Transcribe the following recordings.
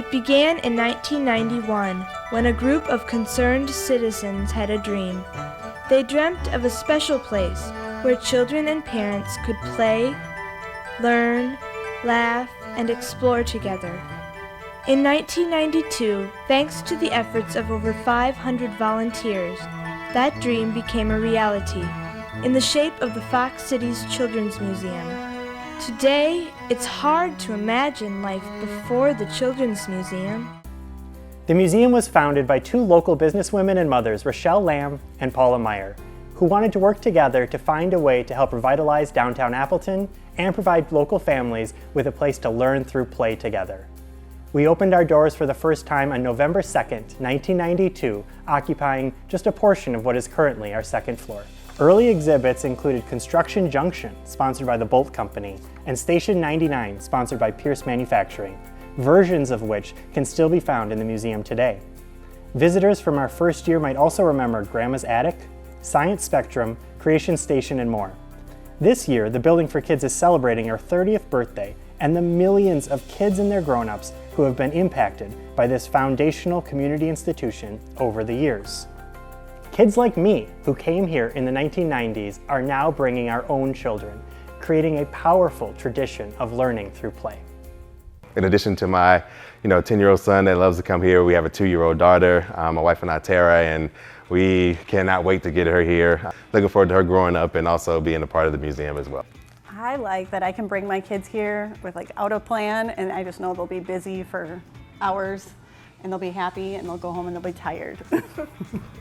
It began in 1991 when a group of concerned citizens had a dream. They dreamt of a special place where children and parents could play, learn, laugh, and explore together. In 1992, thanks to the efforts of over 500 volunteers, that dream became a reality in the shape of the Fox Cities Children's Museum. Today, it's hard to imagine life before the Children's Museum. The museum was founded by two local businesswomen and mothers, Rochelle Lamb and Paula Meyer, who wanted to work together to find a way to help revitalize downtown Appleton and provide local families with a place to learn through play together. We opened our doors for the first time on November 2nd, 1992, occupying just a portion of what is currently our second floor. Early exhibits included Construction Junction, sponsored by the Bolt Company, and Station 99, sponsored by Pierce Manufacturing, versions of which can still be found in the museum today. Visitors from our first year might also remember Grandma's Attic, Science Spectrum, Creation Station, and more. This year, the Building for Kids is celebrating our 30th birthday and the millions of kids and their grown-ups who have been impacted by this foundational community institution over the years. Kids like me, who came here in the 1990s, are now bringing our own children, creating a powerful tradition of learning through play. In addition to my 10-year-old son that loves to come here, we have a 2-year-old daughter, my wife and I, Tara, and we cannot wait to get her here. Looking forward to her growing up and also being a part of the museum as well. I like that I can bring my kids here without a plan, and I just know they'll be busy for hours and they'll be happy and they'll go home and they'll be tired.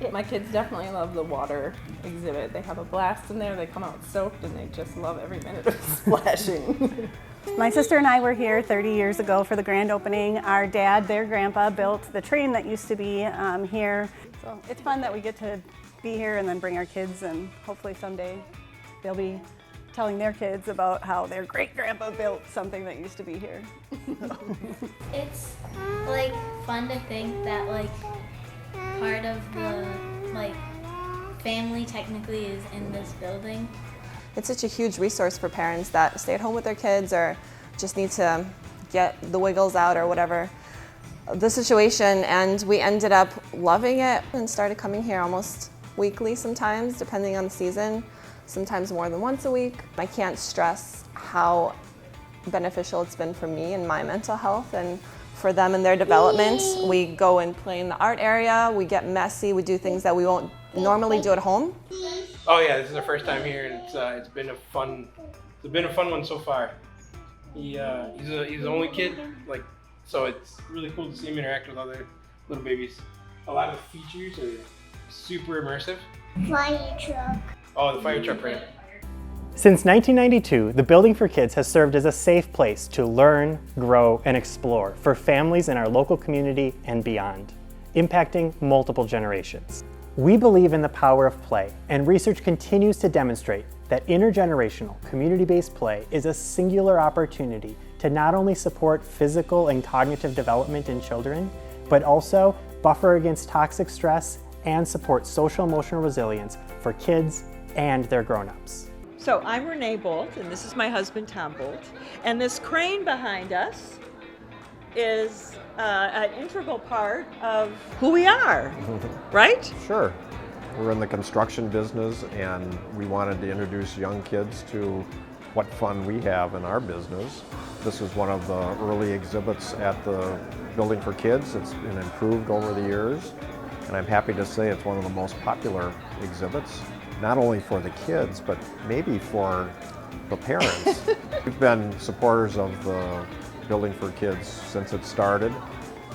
Yeah, my kids definitely love the water exhibit. They have a blast in there, they come out soaked, and they just love every minute of splashing. My sister and I were here 30 years ago for the grand opening. Our dad, their grandpa, built the train that used to be here. So it's fun that we get to be here and then bring our kids, and hopefully someday they'll be telling their kids about how their great-grandpa built something that used to be here. It's fun to think that part of the family technically is in this building. It's such a huge resource for parents that stay at home with their kids or just need to get the wiggles out or whatever the situation, and we ended up loving it and started coming here almost weekly sometimes, depending on the season, sometimes more than once a week. I can't stress how beneficial it's been for me and my mental health and for them and their development. We go and play in the art area, we get messy, we do things that we won't normally do at home. Oh yeah, this is our first time here, and it's been a fun one so far. He's the only kid, so it's really cool to see him interact with other little babies. A lot of the features are super immersive. Fire truck. Oh, the fire truck ramp. Since 1992, the Building for Kids has served as a safe place to learn, grow, and explore for families in our local community and beyond, impacting multiple generations. We believe in the power of play, and research continues to demonstrate that intergenerational, community-based play is a singular opportunity to not only support physical and cognitive development in children, but also buffer against toxic stress and support social-emotional resilience for kids and their grown-ups. So I'm Renee Bolt, and this is my husband, Tom Bolt. And this crane behind us is an integral part of who we are, right? Sure. We're in the construction business, and we wanted to introduce young kids to what fun we have in our business. This is one of the early exhibits at the Building for Kids. It's been improved over the years, and I'm happy to say it's one of the most popular exhibits, not only for the kids, but maybe for the parents. We've been supporters of the Building for Kids since it started,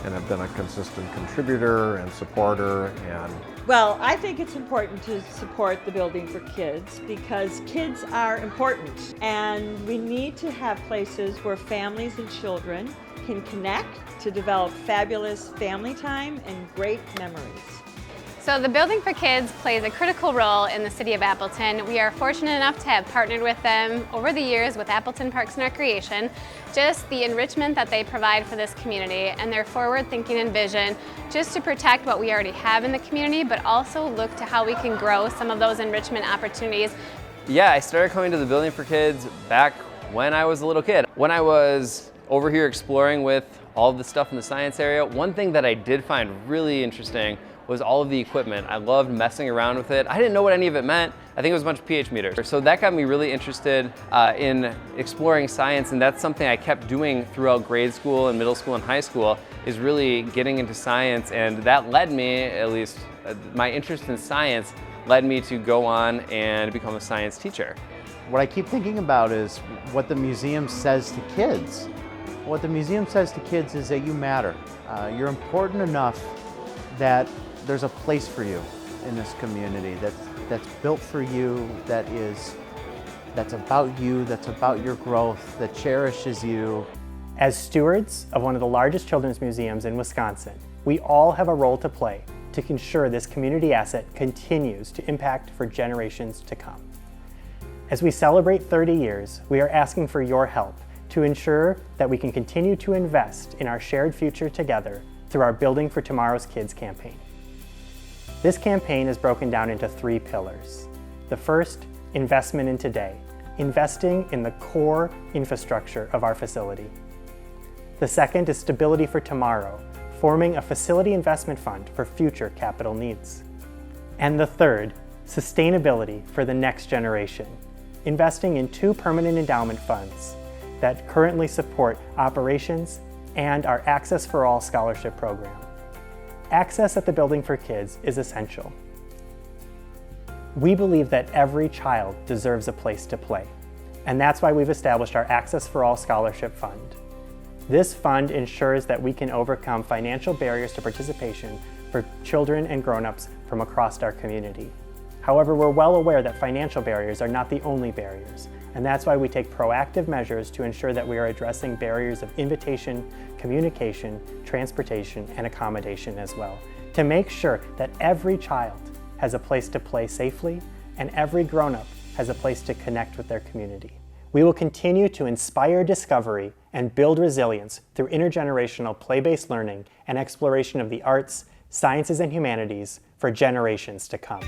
and have been a consistent contributor and supporter. And well, I think it's important to support the Building for Kids because kids are important, and we need to have places where families and children can connect to develop fabulous family time and great memories. So the Building for Kids plays a critical role in the city of Appleton. We are fortunate enough to have partnered with them over the years with Appleton Parks and Recreation. Just the enrichment that they provide for this community and their forward thinking and vision just to protect what we already have in the community, but also look to how we can grow some of those enrichment opportunities. Yeah, I started coming to the Building for Kids back when I was a little kid. When I was over here exploring with all of the stuff in the science area, one thing that I did find really interesting was all of the equipment. I loved messing around with it. I didn't know what any of it meant. I think it was a bunch of pH meters. So that got me really interested in exploring science, and that's something I kept doing throughout grade school and middle school and high school, is really getting into science, and that led me, at least my interest in science, led me to go on and become a science teacher. What I keep thinking about is what the museum says to kids. What the museum says to kids is that you matter. You're important enough that there's a place for you in this community that's built for you, that's about you, that's about your growth, that cherishes you. As stewards of one of the largest children's museums in Wisconsin, we all have a role to play to ensure this community asset continues to impact for generations to come. As we celebrate 30 years, we are asking for your help to ensure that we can continue to invest in our shared future together through our Building for Tomorrow's Kids campaign. This campaign is broken down into 3 pillars. The first, investment in today, investing in the core infrastructure of our facility. The second is stability for tomorrow, forming a facility investment fund for future capital needs. And the third, sustainability for the next generation, investing in 2 permanent endowment funds that currently support operations and our Access for All scholarship program. Access at the Building for Kids is essential. We believe that every child deserves a place to play, and that's why we've established our Access for All Scholarship Fund. This fund ensures that we can overcome financial barriers to participation for children and grown-ups from across our community. However, we're well aware that financial barriers are not the only barriers, and that's why we take proactive measures to ensure that we are addressing barriers of invitation, communication, transportation, and accommodation as well, to make sure that every child has a place to play safely and every grown-up has a place to connect with their community. We will continue to inspire discovery and build resilience through intergenerational play-based learning and exploration of the arts, sciences, and humanities for generations to come.